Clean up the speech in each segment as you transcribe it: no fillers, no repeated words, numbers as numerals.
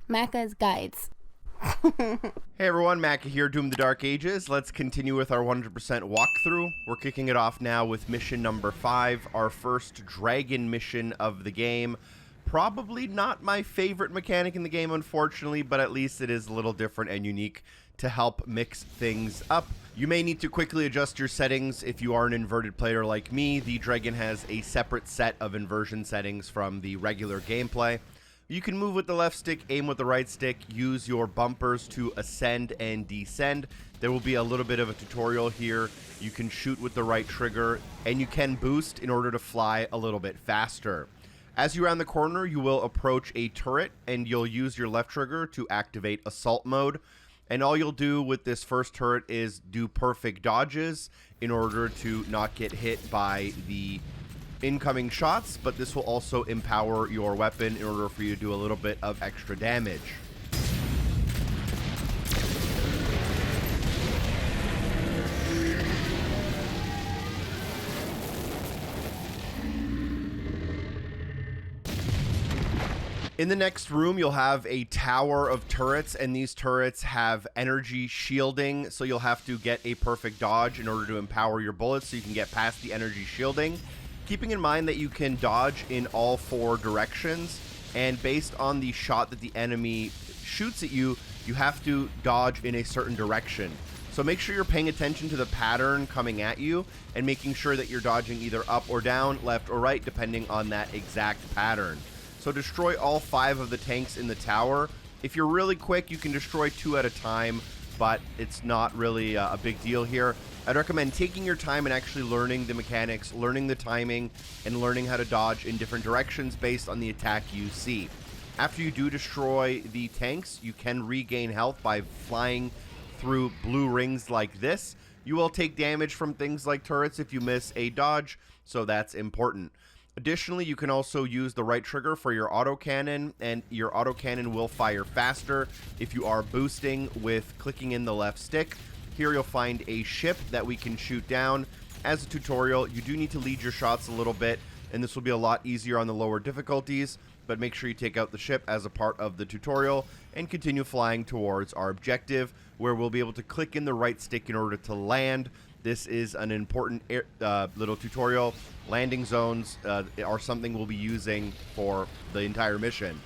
Macca's Guides. Hey everyone, Macca here, Doom the Dark Ages. Let's continue with our 100% walkthrough. We're kicking it off now with mission number 5, our first dragon mission of the game. Probably not my favorite mechanic in the game, unfortunately, but at least it is a little different and unique to help mix things up. You may need to quickly adjust your settings if you are an inverted player like me. The dragon has a separate set of inversion settings from the regular gameplay. You can move with the left stick, aim with the right stick, use your bumpers to ascend and descend. There will be a little bit of a tutorial here. You can shoot with the right trigger, and you can boost in order to fly a little bit faster. As you round the corner, you will approach a turret, and you'll use your left trigger to activate assault mode. And all you'll do with this first turret is do perfect dodges in order to not get hit by the incoming shots, but this will also empower your weapon in order for you to do a little bit of extra damage. In the next room, you'll have a tower of turrets, and these turrets have energy shielding, so you'll have to get a perfect dodge in order to empower your bullets so you can get past the energy shielding. Keeping in mind that you can dodge in all 4 directions, and based on the shot that the enemy shoots at you, you have to dodge in a certain direction. So make sure you're paying attention to the pattern coming at you, and making sure that you're dodging either up or down, left or right, depending on that exact pattern. So destroy all 5 of the tanks in the tower. If you're really quick, you can destroy 2 at a time, but it's not really a big deal here. I'd recommend taking your time and actually learning the mechanics, learning the timing, and learning how to dodge in different directions based on the attack you see. After you do destroy the tanks, you can regain health by flying through blue rings like this. You will take damage from things like turrets if you miss a dodge, so that's important. Additionally, you can also use the right trigger for your autocannon, and your autocannon will fire faster if you are boosting with clicking in the left stick. Here you'll find a ship that we can shoot down. As a tutorial, you do need to lead your shots a little bit, and this will be a lot easier on the lower difficulties, but make sure you take out the ship as a part of the tutorial and continue flying towards our objective, where we'll be able to click in the right stick in order to land. This is an important little tutorial. Landing zones are something we'll be using for the entire mission.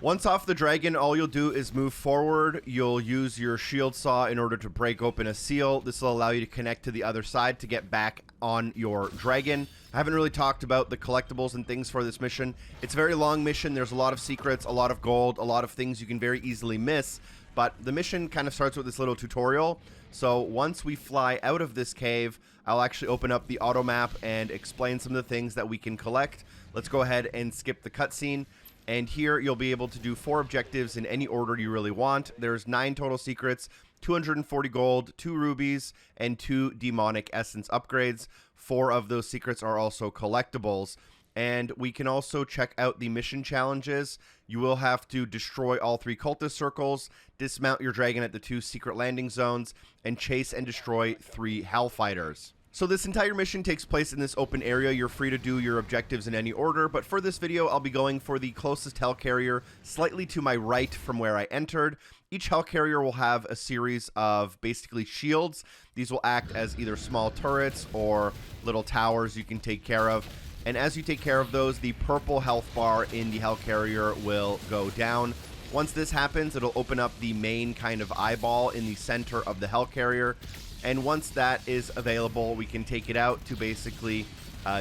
Once off the dragon, all you'll do is move forward. You'll use your shield saw in order to break open a seal. This will allow you to connect to the other side to get back on your dragon. I haven't really talked about the collectibles and things for this mission. It's a very long mission. There's a lot of secrets, a lot of gold, a lot of things you can very easily miss. But the mission kind of starts with this little tutorial. So once we fly out of this cave, I'll actually open up the auto map and explain some of the things that we can collect. Let's go ahead and skip the cutscene. And here you'll be able to do 4 objectives in any order you really want. There's 9 total secrets, 240 gold, 2 rubies, and 2 demonic essence upgrades. 4 of those secrets are also collectibles. And we can also check out the mission challenges. You will have to destroy all 3 cultist circles, dismount your dragon at the 2 secret landing zones, and chase and destroy 3 hellfighters. So this entire mission takes place in this open area. You're free to do your objectives in any order, but for this video, I'll be going for the closest hellcarrier, slightly to my right from where I entered. Each hellcarrier will have a series of basically shields. These will act as either small turrets or little towers you can take care of. And as you take care of those, the purple health bar in the hellcarrier will go down. Once this happens, it'll open up the main kind of eyeball in the center of the hellcarrier. And once that is available, we can take it out to basically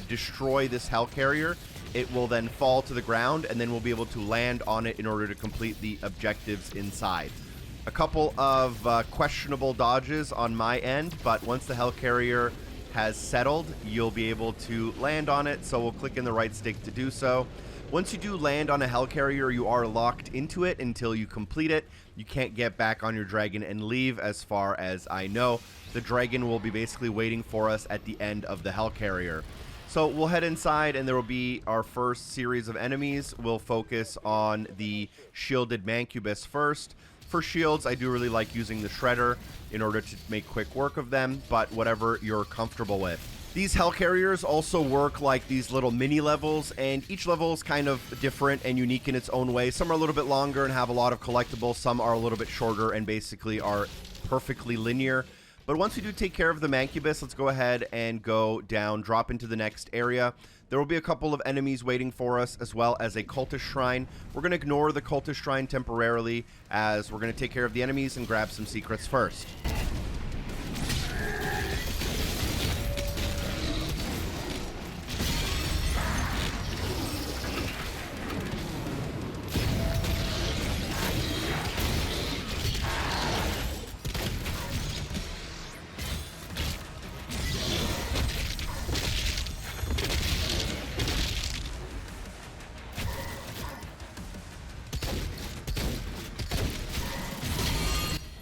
destroy this hellcarrier. It will then fall to the ground, and then we'll be able to land on it in order to complete the objectives inside. A couple of questionable dodges on my end, but once the hellcarrier has settled, you'll be able to land on it, so we'll click in the right stick to do so. Once you do land on a hellcarrier, you are locked into it until you complete it. You can't get back on your dragon and leave, as far as I know. The dragon will be basically waiting for us at the end of the hellcarrier. So we'll head inside, and there will be our first series of enemies. We'll focus on the shielded Mancubus first. For shields, I do really like using the Shredder in order to make quick work of them, but whatever you're comfortable with. These Hellcarriers also work like these little mini levels, and each level is kind of different and unique in its own way. Some are a little bit longer and have a lot of collectibles. Some are a little bit shorter and basically are perfectly linear. But once we do take care of the Mancubus, let's go ahead and go down, drop into the next area. There will be a couple of enemies waiting for us, as well as a cultist shrine. We're going to ignore the cultist shrine temporarily, as we're going to take care of the enemies and grab some secrets first.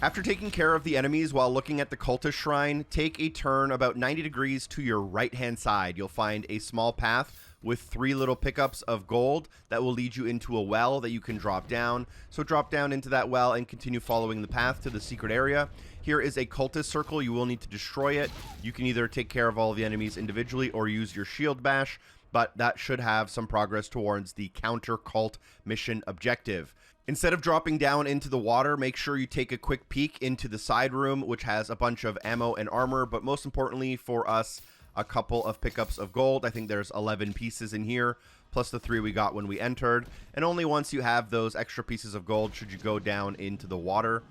After taking care of the enemies while looking at the cultist shrine, take a turn about 90 degrees to your right-hand side. You'll find a small path with 3 little pickups of gold that will lead you into a well that you can drop down. So drop down into that well and continue following the path to the secret area. Here is a cultist circle. You will need to destroy it. You can either take care of all of the enemies individually or use your shield bash, but that should have some progress towards the counter cult mission objective. Instead of dropping down into the water, make sure you take a quick peek into the side room, which has a bunch of ammo and armor, but most importantly for us, a couple of pickups of gold. I think there's 11 pieces in here, plus the 3 we got when we entered. And only once you have those extra pieces of gold should you go down into the water.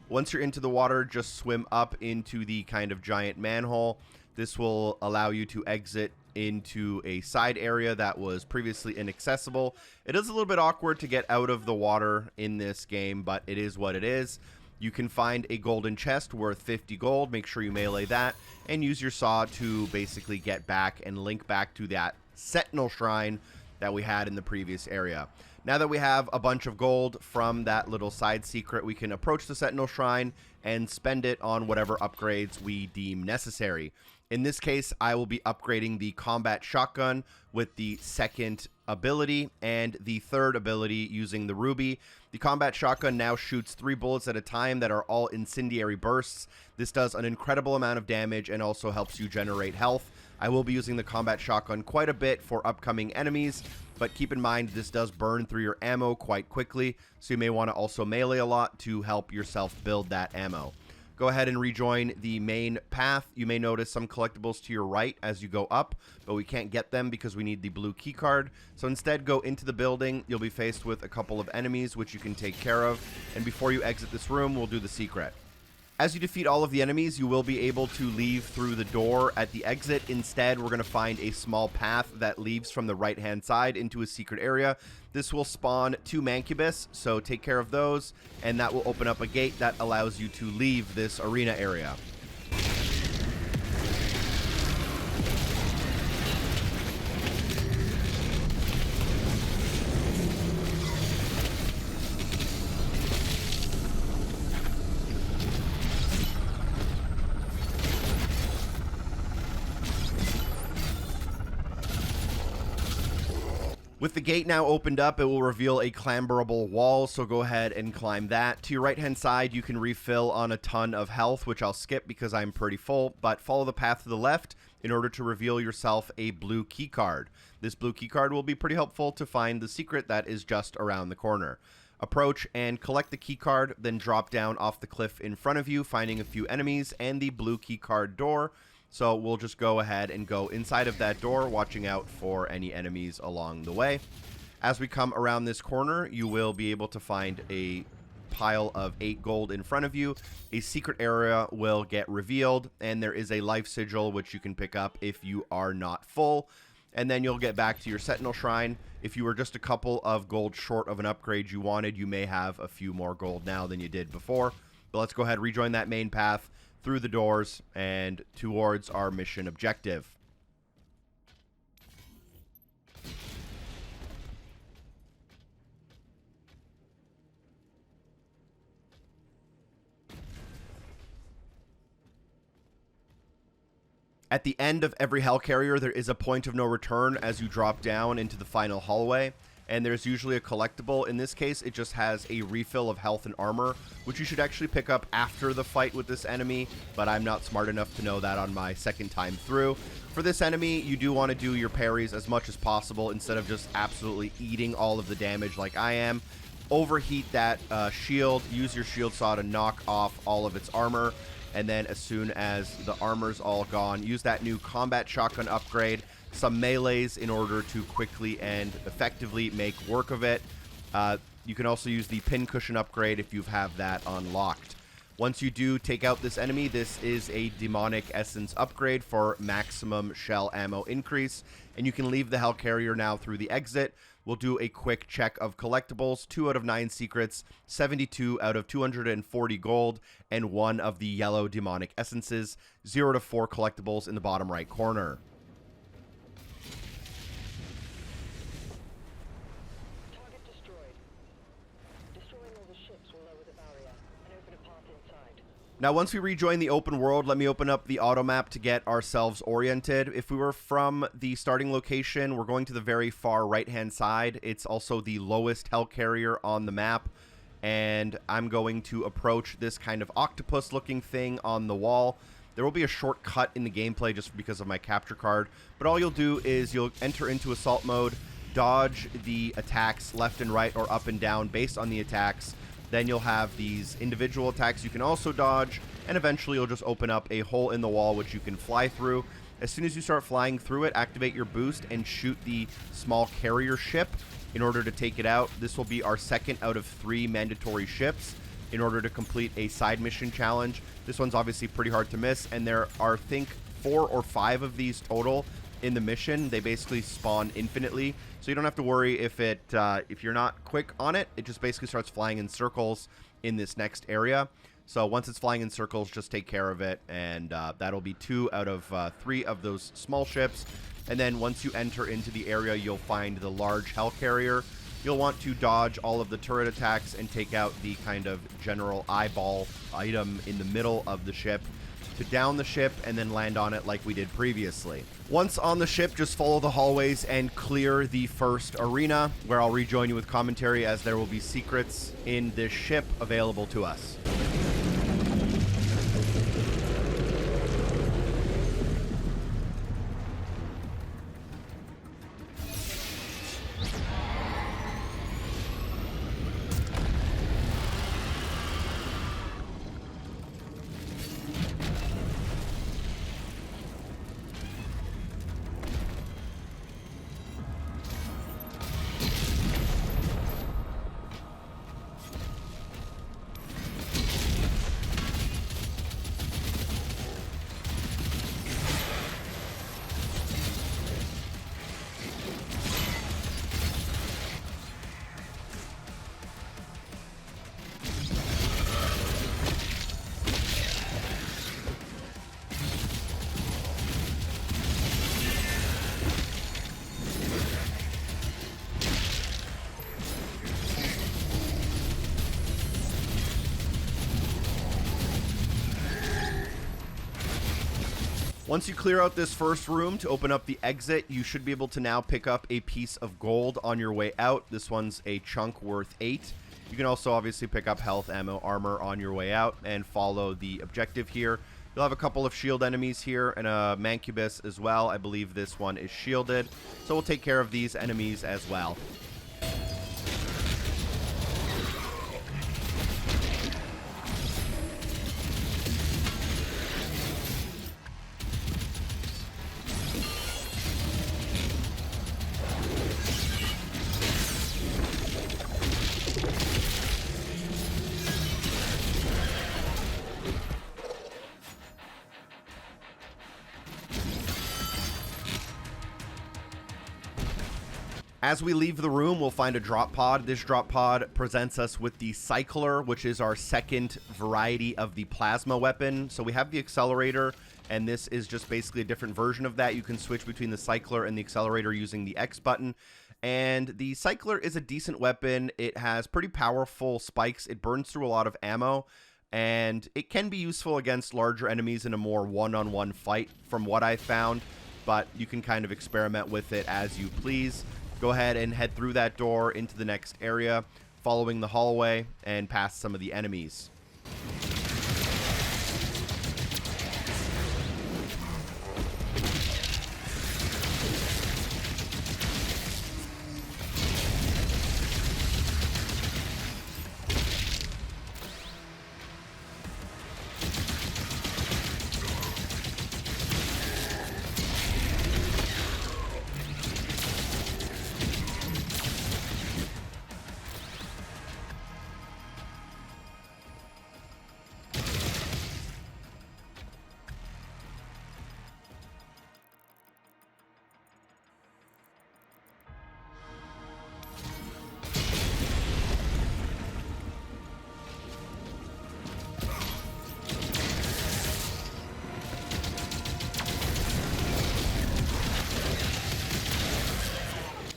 Once you're into the water, just swim up into the kind of giant manhole. This will allow you to exit into a side area that was previously inaccessible. It is a little bit awkward to get out of the water in this game, but it is what it is. You can find a golden chest worth 50 gold. Make sure you melee that and use your saw to basically get back and link back to that Sentinel Shrine that we had in the previous area. Now that we have a bunch of gold from that little side secret, we can approach the Sentinel Shrine and spend it on whatever upgrades we deem necessary. In this case, I will be upgrading the combat shotgun with the 2nd ability and the 3rd ability using the ruby. The combat shotgun now shoots 3 bullets at a time that are all incendiary bursts. This does an incredible amount of damage and also helps you generate health. I will be using the combat shotgun quite a bit for upcoming enemies, but keep in mind this does burn through your ammo quite quickly, so you may want to also melee a lot to help yourself build that ammo. Go ahead and rejoin the main path. You may notice some collectibles to your right as you go up, but we can't get them because we need the blue key card. So instead, go into the building. You'll be faced with a couple of enemies, which you can take care of. And before you exit this room, we'll do the secret. As you defeat all of the enemies, you will be able to leave through the door at the exit. Instead, we're going to find a small path that leads from the right-hand side into a secret area. This will spawn 2 Mancubus, so take care of those, and that will open up a gate that allows you to leave this arena area. With the gate now opened up, it will reveal a clamberable wall, so go ahead and climb that. To your right-hand side, you can refill on a ton of health, which I'll skip because I'm pretty full, but follow the path to the left in order to reveal yourself a blue key card. This blue key card will be pretty helpful to find the secret that is just around the corner. Approach and collect the key card, then drop down off the cliff in front of you, finding a few enemies and the blue key card door. So we'll just go ahead and go inside of that door, watching out for any enemies along the way. As we come around this corner, you will be able to find a pile of 8 gold in front of you. A secret area will get revealed, and there is a life sigil which you can pick up if you are not full. And then you'll get back to your Sentinel Shrine. If you were just a couple of gold short of an upgrade you wanted, you may have a few more gold now than you did before. But let's go ahead and rejoin that main path through the doors and towards our mission objective. At the end of every Hellcarrier, there is a point of no return as you drop down into the final hallway. and there's usually a collectible. In this case, it just has a refill of health and armor, which you should actually pick up after the fight with this enemy, but I'm not smart enough to know that on my second time through. For this enemy, you do want to do your parries as much as possible instead of just absolutely eating all of the damage like I am. Overheat that shield, use your shield saw to knock off all of its armor, and then as soon as the armor's all gone, use that new combat shotgun upgrade, some melees in order to quickly and effectively make work of it. You can also use the pin cushion upgrade if you have that unlocked. Once you do take out this enemy, this is a demonic essence upgrade for maximum shell ammo increase, and you can leave the Hellcarrier now through the exit. We'll do a quick check of collectibles: 2 out of 9 secrets, 72 out of 240 gold, and 1 of the yellow demonic essences. 0 to 4 collectibles in the bottom right corner. Now, once we rejoin the open world, let me open up the auto map to get ourselves oriented. If we were from the starting location, we're going to the very far right-hand side. It's also the lowest Hellcarrier on the map, and I'm going to approach this kind of octopus-looking thing on the wall. There will be a shortcut in the gameplay just because of my capture card, but all you'll do is you'll enter into assault mode, dodge the attacks left and right or up and down based on the attacks. Then you'll have these individual attacks you can also dodge, and eventually you'll just open up a hole in the wall which you can fly through. As soon as you start flying through it, activate your boost and shoot the small carrier ship in order to take it out. This will be our second out of 3 mandatory ships in order to complete a side mission challenge. This one's obviously pretty hard to miss, and there are, I think, 4 or 5 of these total in the mission. They basically spawn infinitely, so you don't have to worry if you're not quick on it. It just basically starts flying in circles in this next area. So once it's flying in circles, just take care of it, and that'll be 2 out of 3 of those small ships. And then once you enter into the area, you'll find the large Hellcarrier. You'll want to dodge all of the turret attacks and take out the kind of general eyeball item in the middle of the ship to down the ship and then land on it like we did previously. Once on the ship, just follow the hallways and clear the first arena, where I'll rejoin you with commentary as there will be secrets in this ship available to us. Once you clear out this first room to open up the exit, you should be able to now pick up a piece of gold on your way out. This one's a chunk worth 8. You can also obviously pick up health, ammo, armor on your way out and follow the objective here. You'll have a couple of shield enemies here and a mancubus as well. I believe this one is shielded, so we'll take care of these enemies as well. As we leave the room, we'll find a drop pod. This drop pod presents us with the Cycler, which is our second variety of the plasma weapon. So we have the Accelerator, and this is just basically a different version of that. You can switch between the Cycler and the Accelerator using the X button. And the Cycler is a decent weapon. It has pretty powerful spikes. It burns through a lot of ammo, and it can be useful against larger enemies in a more one-on-one fight from what I found, but you can kind of experiment with it as you please. go ahead and head through that door into the next area, following the hallway and past some of the enemies.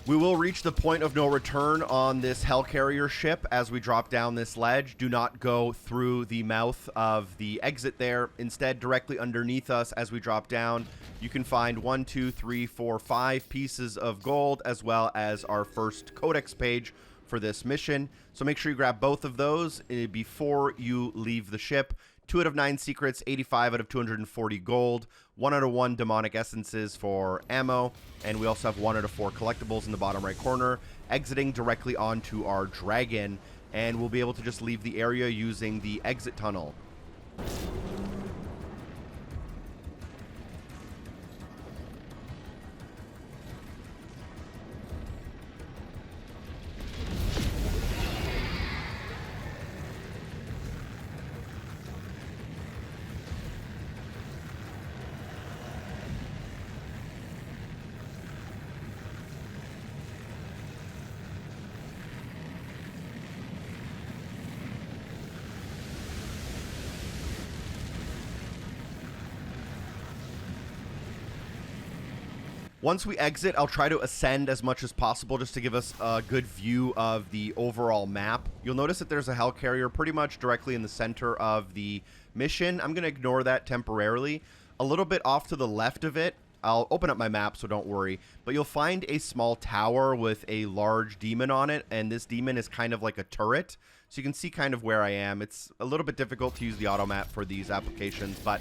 We will reach the point of no return on this Hellcarrier ship as we drop down this ledge. Do not go through the mouth of the exit there. Instead, directly underneath us as we drop down, you can find 1, 2, 3, 4, 5 pieces of gold, as well as our first Codex page for this mission. So make sure you grab both of those before you leave the ship. 2 out of 9 secrets, 85 out of 240 gold, 1 out of 1 demonic essences for ammo, and we also have 1 out of 4 collectibles in the bottom right corner, exiting directly onto our dragon, and we'll be able to just leave the area using the exit tunnel. Once we exit, I'll try to ascend as much as possible just to give us a good view of the overall map. You'll notice that there's a Hellcarrier pretty much directly in the center of the mission. I'm going to ignore that temporarily. A little bit off to the left of it, I'll open up my map, so don't worry, but you'll find a small tower with a large demon on it, and this demon is kind of like a turret, so you can see kind of where I am. It's a little bit difficult to use the auto map for these applications, but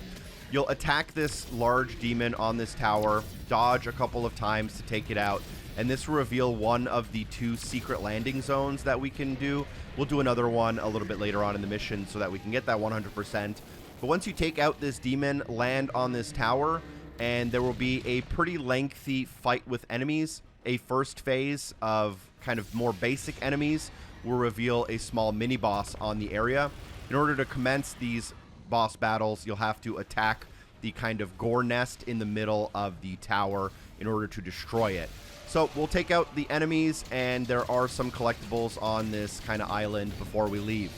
you'll attack this large demon on this tower, dodge a couple of times to take it out, and this will reveal one of the 2 secret landing zones that we can do. We'll do another one a little bit later on in the mission so that we can get that 100%. But once you take out this demon, land on this tower, and there will be a pretty lengthy fight with enemies. A first phase of kind of more basic enemies will reveal a small mini-boss on the area. In order to commence these boss battles, you'll have to attack the kind of gore nest in the middle of the tower in order to destroy it. So we'll take out the enemies, and there are some collectibles on this kind of island before we leave.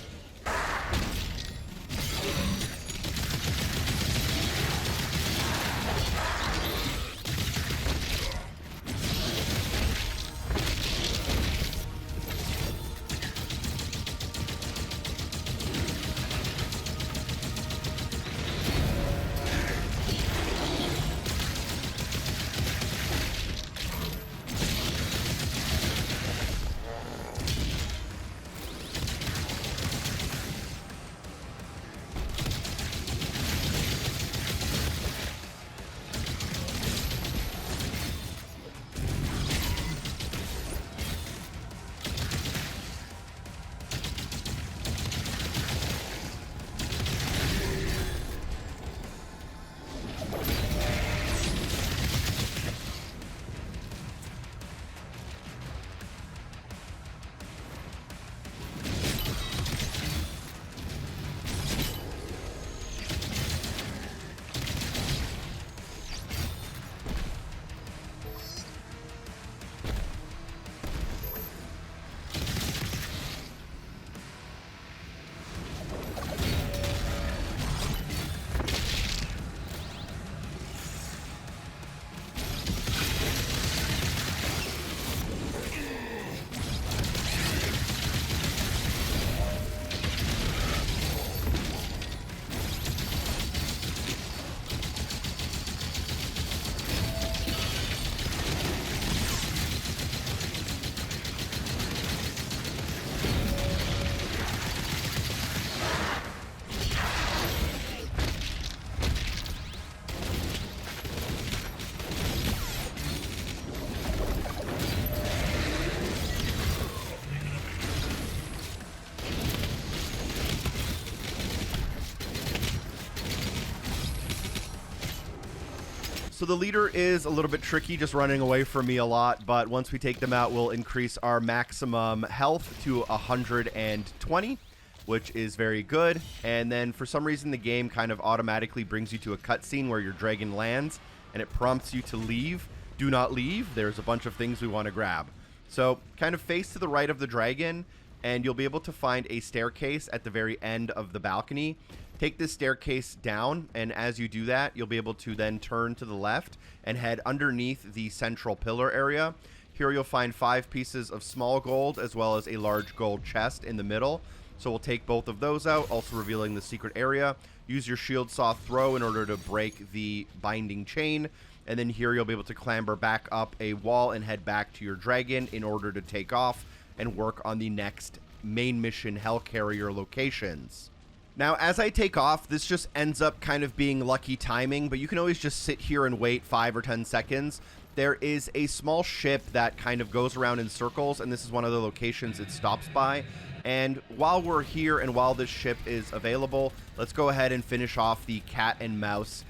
So the leader is a little bit tricky, just running away from me a lot, but once we take them out, we'll increase our maximum health to 120, which is very good. And then for some reason, the game kind of automatically brings you to a cutscene where your dragon lands, and it prompts you to leave. Do not leave. There's a bunch of things we want to grab. So kind of face to the right of the dragon, and you'll be able to find a staircase at the very end of the balcony. Take this staircase down, and as you do that, you'll be able to then turn to the left and head underneath the central pillar area. Here you'll find 5 pieces of small gold as well as a large gold chest in the middle. So we'll take both of those out, also revealing the secret area. Use your shield saw throw in order to break the binding chain. And then here you'll be able to clamber back up a wall and head back to your dragon in order to take off and work on the next main mission Hellcarrier locations. Now, as I take off, this just ends up kind of being lucky timing, but you can always just sit here and wait 5 or 10 seconds. There is a small ship that kind of goes around in circles, and this is one of the locations it stops by. And while we're here and while this ship is available, let's go ahead and finish off the cat and mouse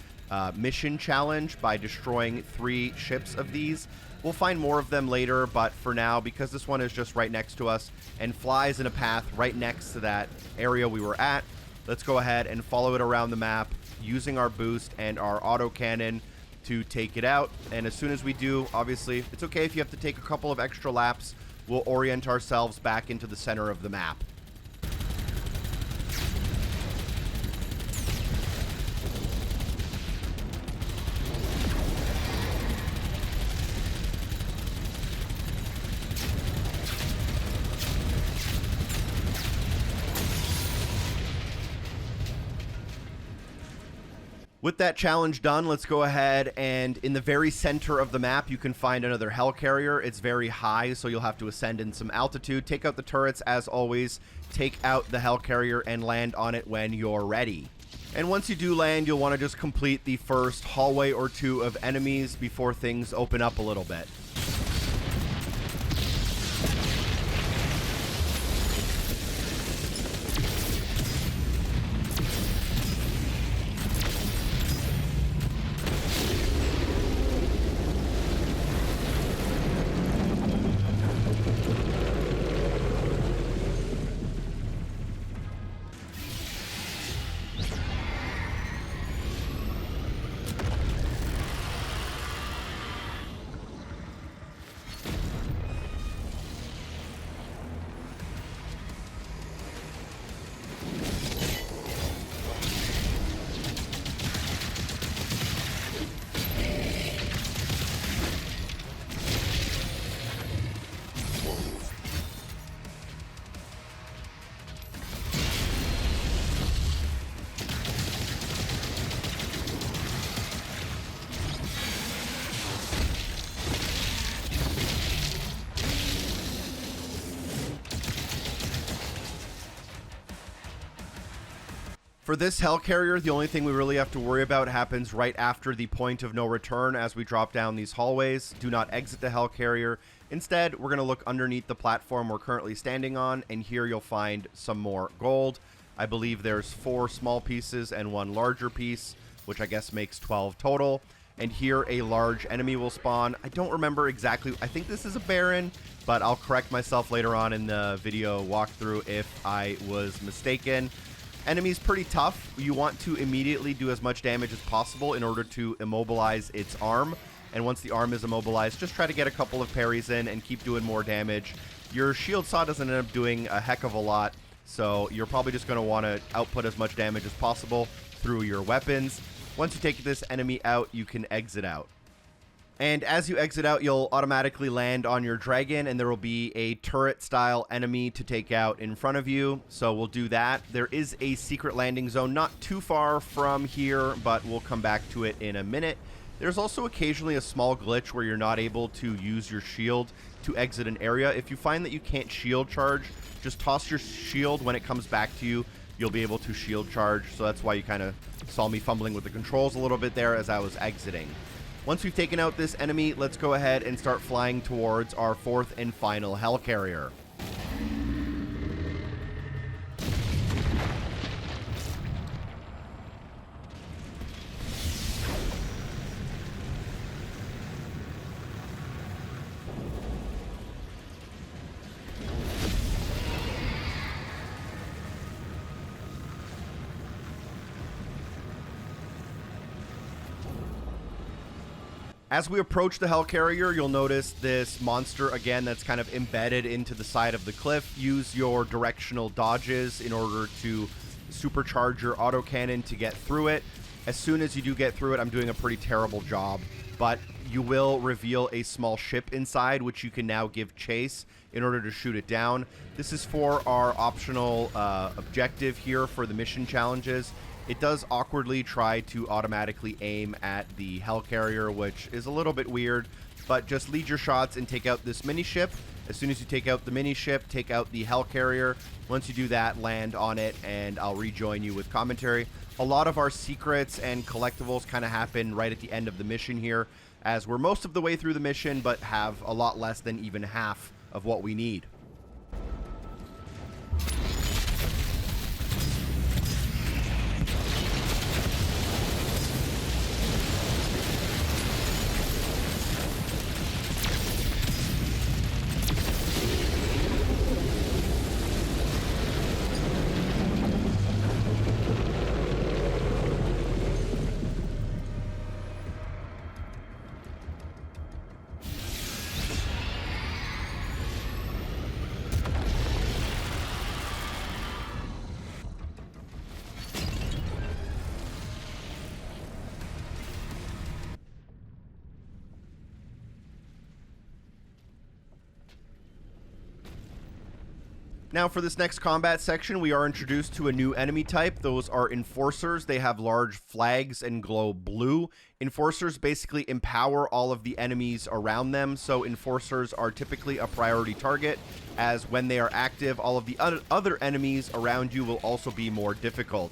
mission challenge by destroying 3 ships of these. We'll find more of them later, but for now, because this one is just right next to us and flies in a path right next to that area we were at, let's go ahead and follow it around the map using our boost and our autocannon to take it out. And as soon as we do, obviously, it's okay if you have to take a couple of extra laps. We'll orient ourselves back into the center of the map. With that challenge done, let's go ahead and in the very center of the map, you can find another Hellcarrier. It's very high, so you'll have to ascend in some altitude. Take out the turrets as always. Take out the Hellcarrier and land on it when you're ready. And once you do land, you'll want to just complete the first hallway or 2 of enemies before things open up a little bit. For this Hellcarrier, the only thing we really have to worry about happens right after the point of no return as we drop down these hallways. Do not exit the Hellcarrier. Instead, we're going to look underneath the platform we're currently standing on, and here you'll find some more gold. I believe there's 4 small pieces and 1 larger piece, which I guess makes 12 total. And here a large enemy will spawn. I don't remember exactly. I think this is a Baron, but I'll correct myself later on in the video walkthrough if I was mistaken. Enemy's pretty tough. You want to immediately do as much damage as possible in order to immobilize its arm. And once the arm is immobilized, just try to get a couple of parries in and keep doing more damage. Your shield saw doesn't end up doing a heck of a lot, so you're probably just going to want to output as much damage as possible through your weapons. Once you take this enemy out, you can exit out. And as you exit out, you'll automatically land on your dragon, and there will be a turret-style enemy to take out in front of you. So we'll do that. There is a secret landing zone not too far from here, but we'll come back to it in a minute. There's also occasionally a small glitch where you're not able to use your shield to exit an area. If you find that you can't shield charge, just toss your shield. When it comes back to you, you'll be able to shield charge. So that's why you kind of saw me fumbling with the controls a little bit there as I was exiting. Once we've taken out this enemy, let's go ahead and start flying towards our 4th and final Hellcarrier. As we approach the Hellcarrier, you'll notice this monster again that's kind of embedded into the side of the cliff. Use your directional dodges in order to supercharge your autocannon to get through it. As soon as you do get through it, I'm doing a pretty terrible job, but you will reveal a small ship inside, which you can now give chase in order to shoot it down. This is for our optional objective here for the mission challenges. It does awkwardly try to automatically aim at the Hellcarrier, which is a little bit weird, but just lead your shots and take out this mini ship. As soon as you take out the mini ship, take out the Hellcarrier. Once you do that, land on it, and I'll rejoin you with commentary. A lot of our secrets and collectibles kind of happen right at the end of the mission here, as we're most of the way through the mission, but have a lot less than even half of what we need. Now for this next combat section, we are introduced to a new enemy type. Those are Enforcers. They have large flags and glow blue. Enforcers basically empower all of the enemies around them, so Enforcers are typically a priority target, as when they are active, all of the other enemies around you will also be more difficult.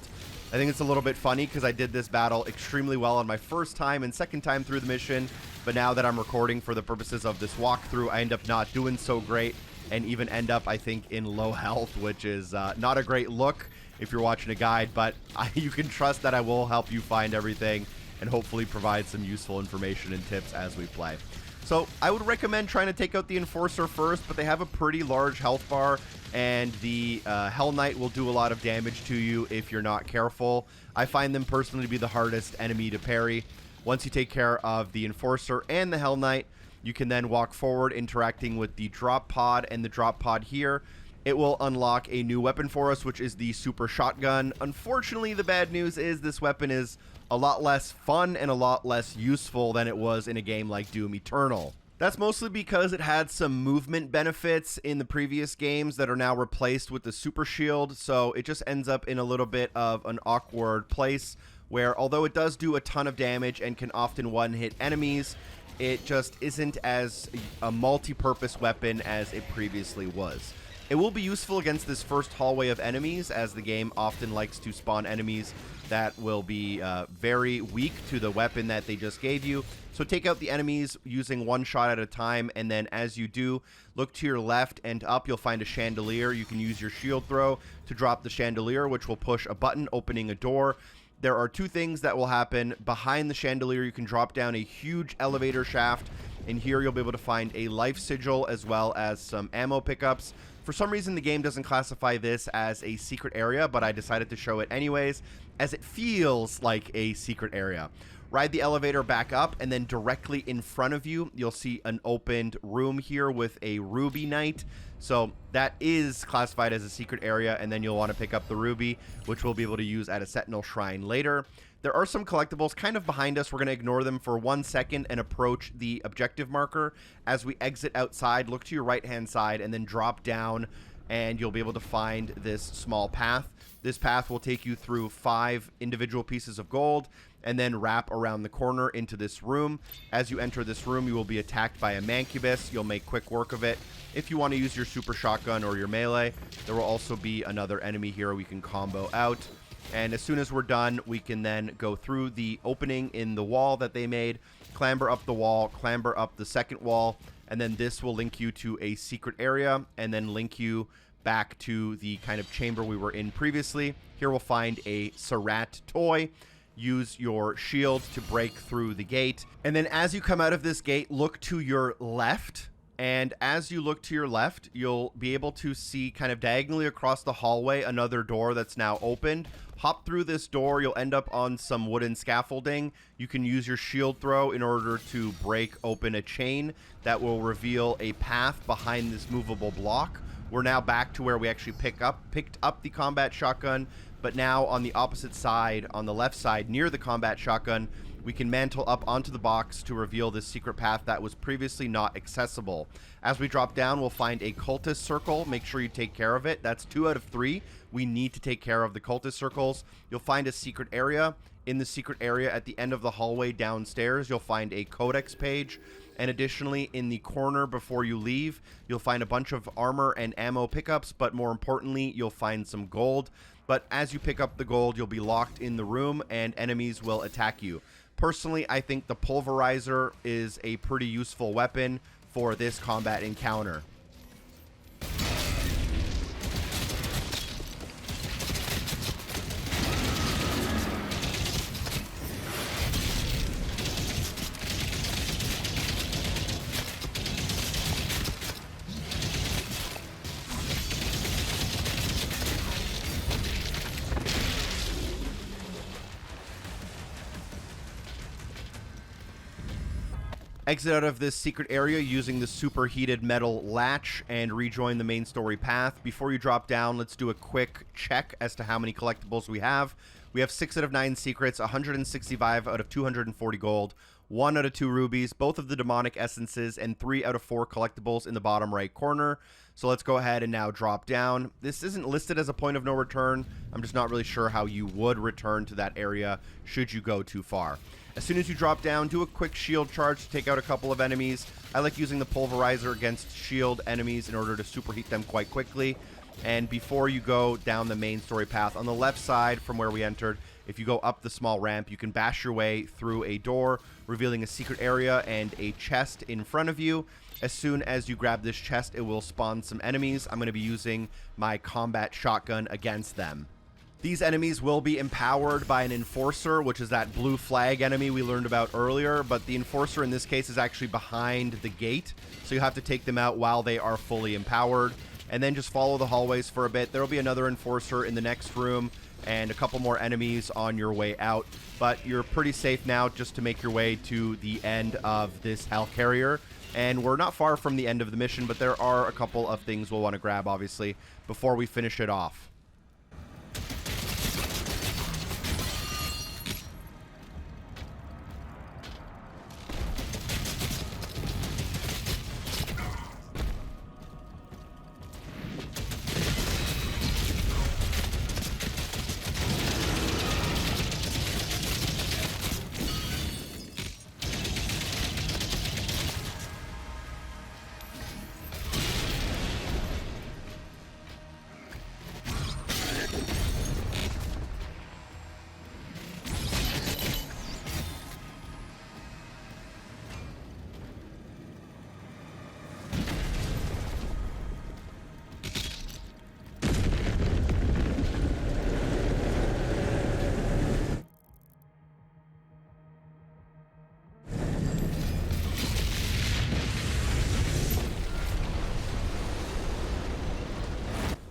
I think it's a little bit funny because I did this battle extremely well on my first time and second time through the mission, but now that I'm recording for the purposes of this walkthrough, I end up not doing so great, and even end up, I think, in low health, which is not a great look if you're watching a guide, but you can trust that I will help you find everything and hopefully provide some useful information and tips as we play. So I would recommend trying to take out the Enforcer first, but they have a pretty large health bar, and the Hell Knight will do a lot of damage to you if you're not careful. I find them personally to be the hardest enemy to parry. Once you take care of the Enforcer and the Hell Knight, you can then walk forward, interacting with the drop pod, and the drop pod here, it will unlock a new weapon for us, which is the Super Shotgun. Unfortunately, the bad news is this weapon is a lot less fun and a lot less useful than it was in a game like Doom Eternal. That's mostly because it had some movement benefits in the previous games that are now replaced with the Super Shield, so it just ends up in a little bit of an awkward place where, although it does do a ton of damage and can often one-hit enemies, it just isn't as a multi-purpose weapon as it previously was. It will be useful against this first hallway of enemies, as the game often likes to spawn enemies that will be very weak to the weapon that they just gave you. So take out the enemies using one shot at a time, and then as you do, look to your left and up, you'll find a chandelier. You can use your shield throw to drop the chandelier, which will push a button opening a door. There are two things that will happen. Behind the chandelier, you can drop down a huge elevator shaft, and here you'll be able to find a life sigil as well as some ammo pickups. For some reason, the game doesn't classify this as a secret area, but I decided to show it anyways, as it feels like a secret area. Ride the elevator back up, and then directly in front of you, you'll see an opened room here with a ruby knight. So that is classified as a secret area, and then you'll want to pick up the ruby, which we'll be able to use at a Sentinel Shrine later. There are some collectibles kind of behind us. We're going to ignore them for 1 second and approach the objective marker. As we exit outside, look to your right-hand side and then drop down, and you'll be able to find this small path. This path will take you through 5 individual pieces of gold and then wrap around the corner into this room. As you enter this room, you will be attacked by a mancubus. You'll make quick work of it. If you want to use your super shotgun or your melee, there will also be another enemy here we can combo out. And as soon as we're done, we can then go through the opening in the wall that they made, clamber up the wall, clamber up the second wall, and then this will link you to a secret area and then link you back to the kind of chamber we were in previously. Here we'll find a Sarat toy. Use your shield to break through the gate. And then as you come out of this gate, look to your left. And as you look to your left, you'll be able to see kind of diagonally across the hallway another door that's now opened. Hop through this door, you'll end up on some wooden scaffolding. You can use your shield throw in order to break open a chain that will reveal a path behind this movable block. We're now back to where we actually picked up the combat shotgun, but now on the opposite side, on the left side, near the combat shotgun, we can mantle up onto the box to reveal this secret path that was previously not accessible. As we drop down, we'll find a cultist circle. Make sure you take care of it. That's 2 out of 3. We need to take care of the cultist circles. You'll find a secret area. In the secret area at the end of the hallway downstairs, you'll find a Codex page. And additionally, in the corner before you leave, you'll find a bunch of armor and ammo pickups, but more importantly, you'll find some gold. But as you pick up the gold, you'll be locked in the room and enemies will attack you. Personally, I think the pulverizer is a pretty useful weapon for this combat encounter. Exit out of this secret area using the superheated metal latch and rejoin the main story path. Before you drop down, let's do a quick check as to how many collectibles we have. We have 6 out of 9 secrets, 165 out of 240 gold, 1 out of 2 rubies, both of the demonic essences, and 3 out of 4 collectibles in the bottom right corner. So let's go ahead and now drop down. This isn't listed as a point of no return. I'm just not really sure how you would return to that area should you go too far. As soon as you drop down, do a quick shield charge to take out a couple of enemies. I like using the pulverizer against shield enemies in order to superheat them quite quickly. And before you go down the main story path, on the left side from where we entered, if you go up the small ramp, you can bash your way through a door, revealing a secret area and a chest in front of you. As soon as you grab this chest, it will spawn some enemies. I'm going to be using my combat shotgun against them. These enemies will be empowered by an enforcer, which is that blue flag enemy we learned about earlier, but the enforcer in this case is actually behind the gate, so you have to take them out while they are fully empowered, and then just follow the hallways for a bit. There will be another enforcer in the next room, and a couple more enemies on your way out, but you're pretty safe now just to make your way to the end of this Hellcarrier. And we're not far from the end of the mission, but there are a couple of things we'll want to grab, obviously, before we finish it off.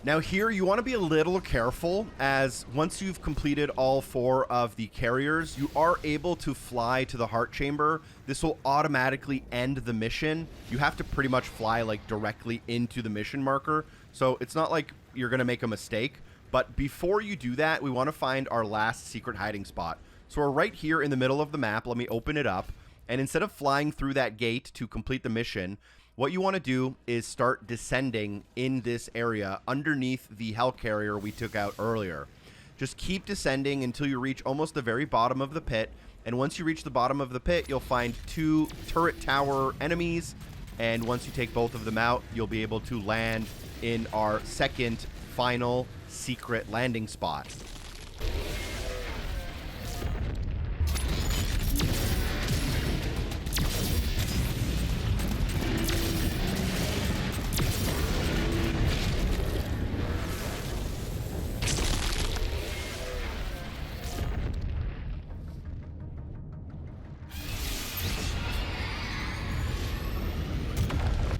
Now here, you want to be a little careful, as once you've completed all 4 of the carriers, you are able to fly to the heart chamber. This will automatically end the mission. You have to pretty much fly like directly into the mission marker, so it's not like you're going to make a mistake. But before you do that, we want to find our last secret hiding spot. So we're right here in the middle of the map. Let me open it up. And instead of flying through that gate to complete the mission, what you want to do is start descending in this area underneath the Hellcarrier we took out earlier. Just keep descending until you reach almost the very bottom of the pit. And once you reach the bottom of the pit, you'll find 2 turret tower enemies. And once you take both of them out, you'll be able to land in our second final secret landing spot.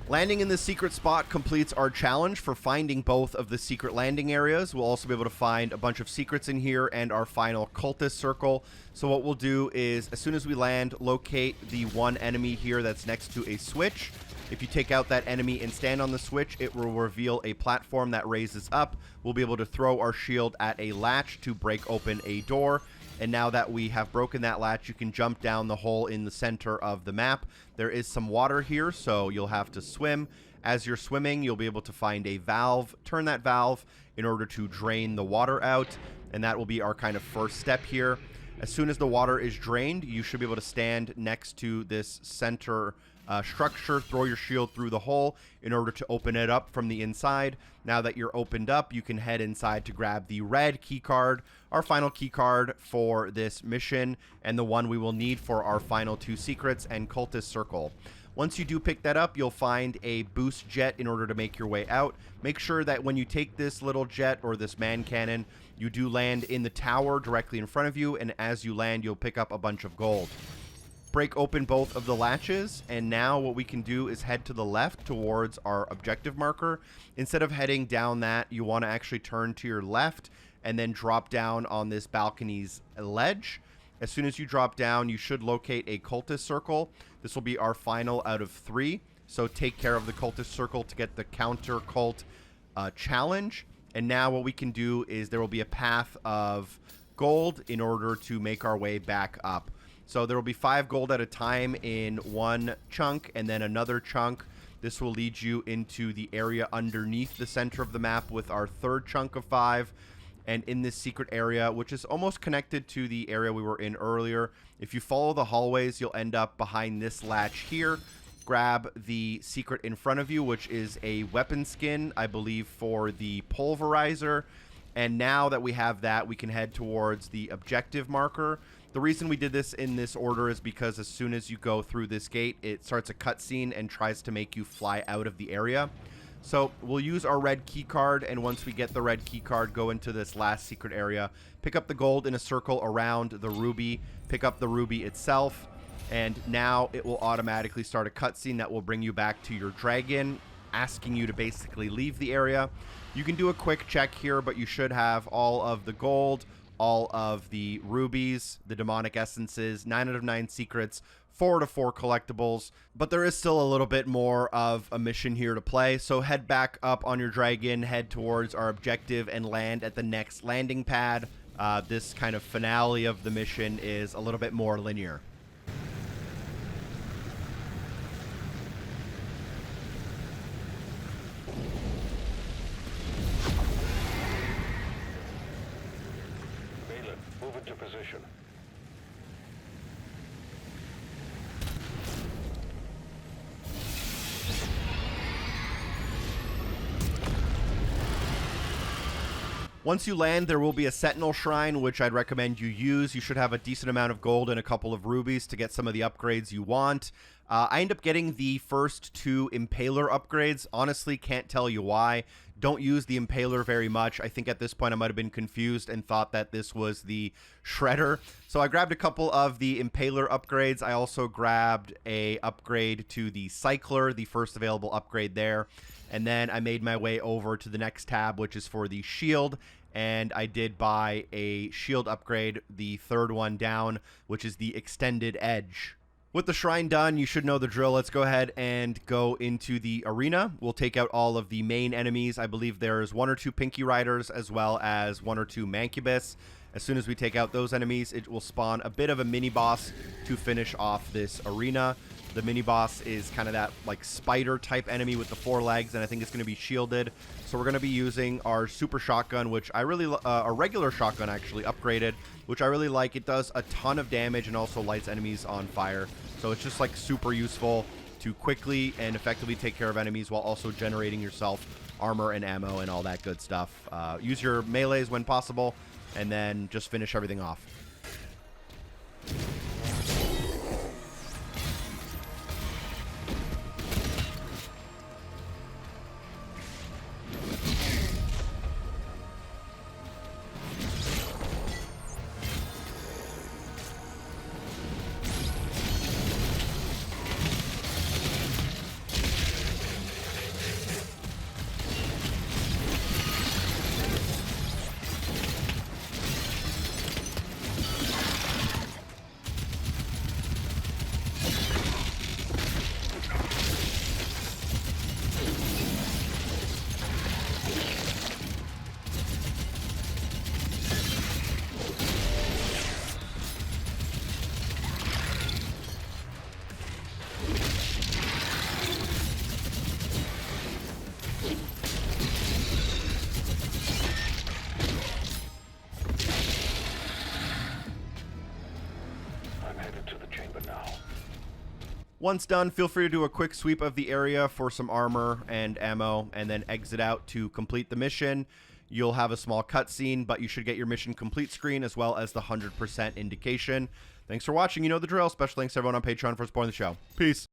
Landing in this secret spot completes our challenge for finding both of the secret landing areas. We'll also be able to find a bunch of secrets in here and our final cultist circle. So what we'll do is, as soon as we land, locate the one enemy here that's next to a switch. If you take out that enemy and stand on the switch, it will reveal a platform that raises up. We'll be able to throw our shield at a latch to break open a door. And now that we have broken that latch, you can jump down the hole in the center of the map. There is some water here, so you'll have to swim. As you're swimming, you'll be able to find a valve. Turn that valve in order to drain the water out, and that will be our kind of first step here. As soon as the water is drained, you should be able to stand next to this center structure, throw your shield through the hole in order to open it up from the inside. Now that you're opened up, you can head inside to grab the red key card, our final key card for this mission, and the one we will need for our final 2 secrets and cultist circle. Once you do pick that up, you'll find a boost jet in order to make your way out. Make sure that when you take this little jet or this man cannon, you do land in the tower directly in front of you, and as you land, you'll pick up a bunch of gold. Break open both of the latches, and now what we can do is head to the left towards our objective marker. Instead of heading down that, you want to actually turn to your left and then drop down on this balcony's ledge. As soon as you drop down, you should locate a cultist circle. This will be our final out of 3, so take care of the cultist circle to get the counter cult challenge. And now what we can do is there will be a path of gold in order to make our way back up. So there will be 5 gold at a time in one chunk, and then another chunk. This will lead you into the area underneath the center of the map with our 3rd chunk of 5. And in this secret area, which is almost connected to the area we were in earlier, if you follow the hallways, you'll end up behind this latch here. Grab the secret in front of you, which is a weapon skin, I believe, for the pulverizer. And now that we have that, we can head towards the objective marker. The reason we did this in this order is because as soon as you go through this gate, it starts a cutscene and tries to make you fly out of the area. So we'll use our red key card, and once we get the red key card, go into this last secret area, pick up the gold in a circle around the ruby, pick up the ruby itself, and now it will automatically start a cutscene that will bring you back to your dragon, asking you to basically leave the area. You can do a quick check here, but you should have all of the gold, all of the rubies, the demonic essences, 9 out of 9 secrets, 4 out of 4 collectibles, but there is still a little bit more of a mission here to play. So head back up on your dragon, head towards our objective, and land at the next landing pad. This kind of finale of the mission is a little bit more linear. Move into position. Once you land, there will be a Sentinel Shrine, which I'd recommend you use. You should have a decent amount of gold and a couple of rubies to get some of the upgrades you want. I end up getting the first 2 Impaler upgrades. Honestly, can't tell you why. Don't use the Impaler very much. I think at this point I might have been confused and thought that this was the Shredder. So I grabbed a couple of the Impaler upgrades. I also grabbed a upgrade to the Cycler, the first available upgrade there. And then I made my way over to the next tab, which is for the shield. And I did buy a shield upgrade, the 3rd one down, which is the Extended Edge. With the shrine done, you should know the drill. Let's go ahead and go into the arena. We'll take out all of the main enemies. I believe there's 1 or 2 Pinky Riders as well as 1 or 2 Mancubus. As soon as we take out those enemies, it will spawn a bit of a mini-boss to finish off this arena. The mini-boss is kind of that like spider-type enemy with the 4 legs, and I think it's going to be shielded. So we're going to be using our super shotgun, which I really, a regular shotgun actually, upgraded, which I really like. It does a ton of damage and also lights enemies on fire. So it's just like super useful to quickly and effectively take care of enemies while also generating yourself armor and ammo and all that good stuff. Use your melees when possible, and then just finish everything off. Once done, feel free to do a quick sweep of the area for some armor and ammo, and then exit out to complete the mission. You'll have a small cutscene, but you should get your mission complete screen as well as the 100% indication. Thanks for watching. You know the drill. Special thanks to everyone on Patreon for supporting the show. Peace.